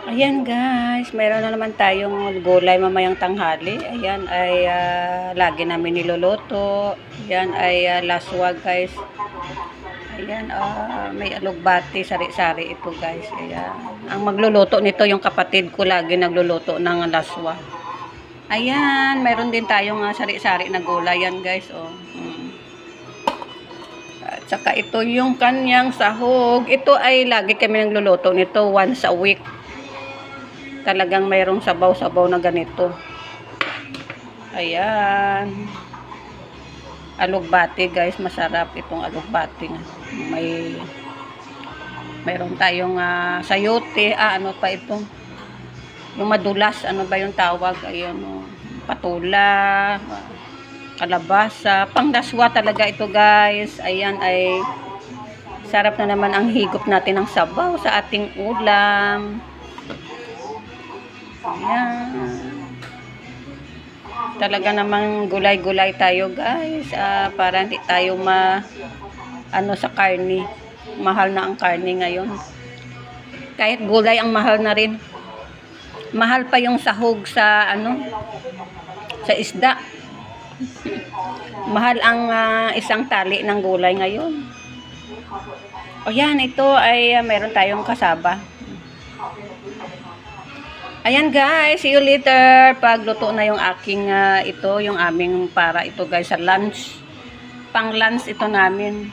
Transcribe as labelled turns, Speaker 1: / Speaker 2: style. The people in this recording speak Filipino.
Speaker 1: Ayan guys, meron na naman tayong gulay mamayang tanghali. Ayan ay lagi namin niluluto. Ayan ay laswa guys. Ayan, may alugbati, sari-sari ito guys. Ayan. Ang magluluto nito yung kapatid ko, lagi nagluluto ng laswa. Ayan, meron din tayong sari-sari na gulay yan guys. Oh. At saka ito yung kanyang sahog. Ito ay lagi kami nagluluto nito once a week. Talagang mayroong sabaw-sabaw na ganito. Ayan. Alugbati guys, masarap itong alugbati. Mayroon tayong sayote, ano pa ito? Yung madulas, ano ba yung tawag? Ayun, patula, kalabasa, panglaswa talaga ito guys. Ayan ay sarap na naman ang higop natin ng sabaw sa ating ulam. Ayan. Talaga namang gulay-gulay tayo guys, para hindi tayo sa karne. Mahal na ang karne ngayon. Kahit gulay ang mahal na rin. Mahal pa yung sahog sa sa isda. Mahal ang isang tali ng gulay ngayon. O yan, ito ay meron tayong kasaba. Ayan guys, see you later. Pagluto na yung aking yung aming para ito guys sa lunch. Pang lunch ito namin.